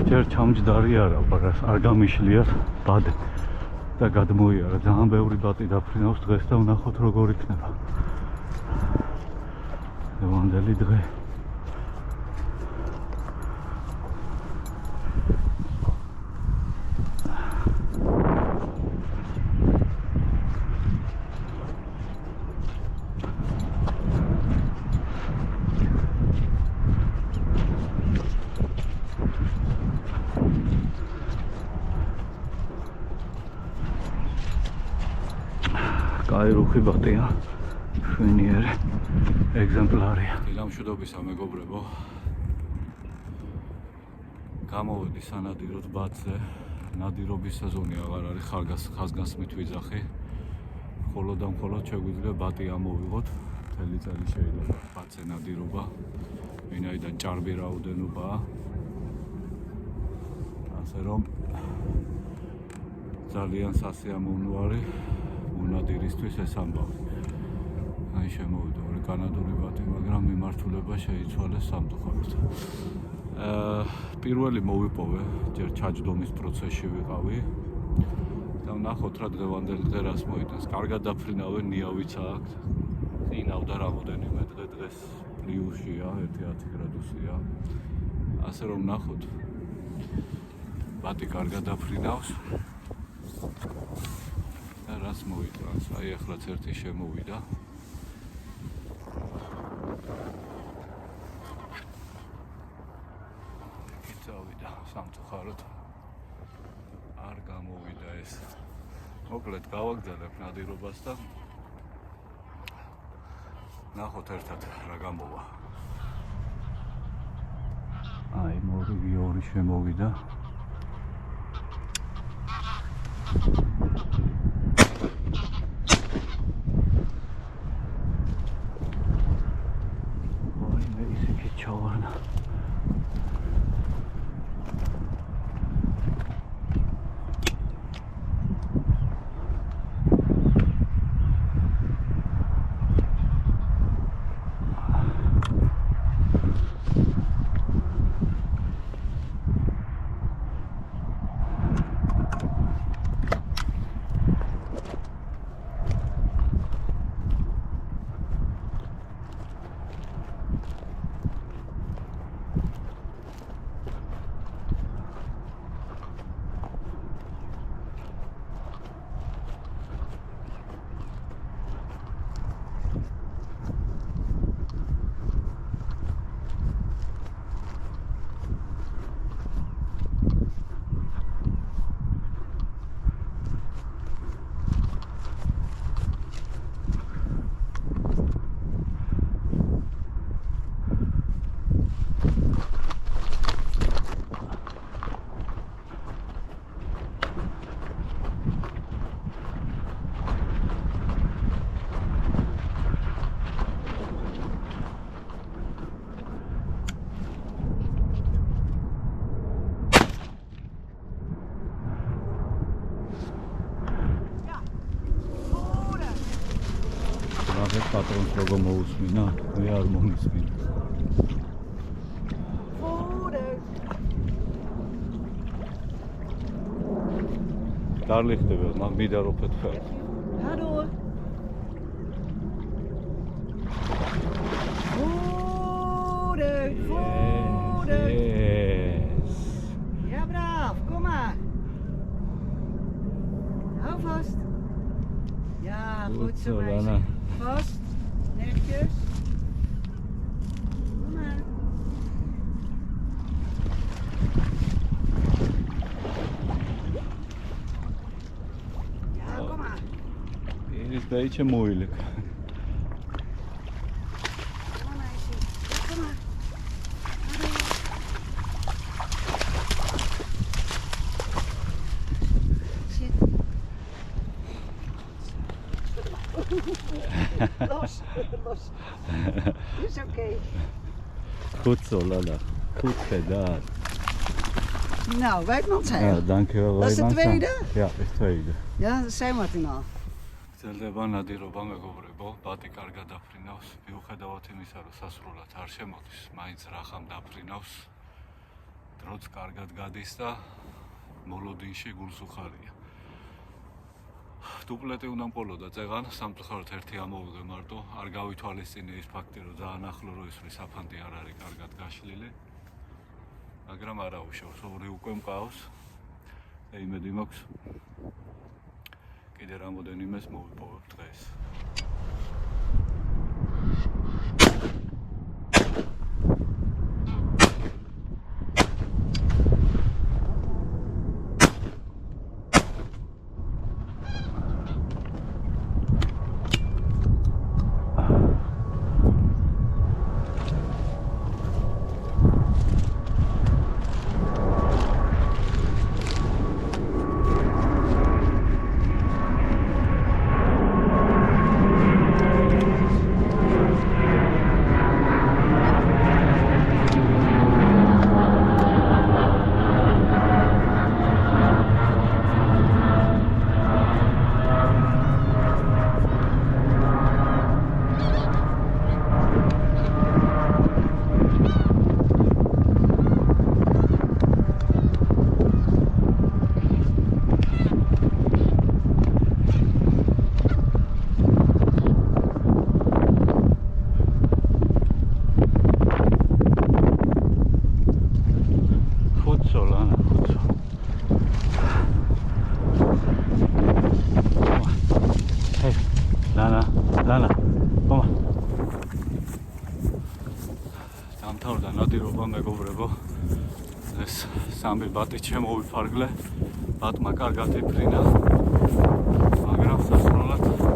ჯერ ჩამჯდარი არა, მაგრამ არ გამიშლიათ ბადე და გადმოიარა. ძალიან ბევრი ბატი დაფრინავს დღეს და ვნახოთ როგორ იქნება. ლევანდელი დღე. კაი რუხი ბატია, შვენიერი ეგზემპლარია. გამშვიდობისა მეგობრებო. გამოვედი სანადიროდ ბათზე. ნადირობის სეზონი აღარ არის, ხაზგასმით ვიძახი. მხოლოდ და მხოლოდ შეგვიძლია ბატი ამოვიღოთ. მთელი წელი შეიძლება ბათზე ნადირობა. ვინაიდან ჭარბი რაოდენობაა. ასე რომ ძალიან სასიამოვნოა მონადირისთვის ეს ამბავი. აი შემოვიდა ორი კანადური ბატი, მაგრამ მიმართულება შეიცვალეს სამწუხაროდ. პირველი მოვიპოვე, ჯერ ჩაჯდომის პროცესში ვიყავი და ვნახოთ რა დღევანდელი დღე რას მოიტანს. კარგად დაფრინავენ, ნიავიც აქვს. წინავდა რამოდენიმე დღე, დღეს პლუსია, 1-10 გრადუსია. ასე რომ ვნახოთ. ბატი კარგად დაფრინავს. რას მოიტანს, აი ახლაც ერთი შემოვიდა. წავიდა სამწუხაროდ არ გამოვიდა ეს. მოკლედ გავაგზავნებ ნადირობას და ნახოთ ერთად რა გამოვა. აი მორიგი ორი შემოვიდა. Patrons logo mousmina, we are mousmina. Daar ligt er wel, maar wie daar op het veld. Ga door. Voeder, voeder. Yes. Ja, braaf, kom maar. Hou vast. Ja, goed zo, meisje. Vast, netjes. Kom maar. Ja, kom maar. Dit is een beetje moeilijk. Kom maar, meisje. Kom maar. Zit. Los, los. Is oké. Goed zo, Lala. Goed gedaan. Nou, Wijkmans zijn. Ja, dankjewel. Dat is de tweede? Ja, de tweede. Ja, dat zijn wat in al. ძლება ნადირობა მეგობრებო, ბატი კარგად დაფრინავს, მიუხედავად იმისა, რომ სასრულად არ შემოდის, მაინც რახამ დაფრინავს. დროც კარგად გადის და მოლოდინში გულს უხარია. დუპლეტი უნდა მყოლოდა წეღან, სამწუხაროდ ერთი ამოვიღე მარტო, არ გავითვალისწინე ის ფაქტი, რომ ძალიან ახლო რო ისვრი საფანტი არ არის კარგად გაშლილი. მაგრამ არა უშავს, ორი უკვე მყავს. და იმედი მაქვს კიდე რამოდენიმეს მოვიპოვებ დღეს. ლანა, მომა. დამთავრდა ნადირობა, მეგობრებო. ეს სამი ბატი შემოვიფარგლე. ბატმა კარგად იფრინა. მაგრამ სასწრულად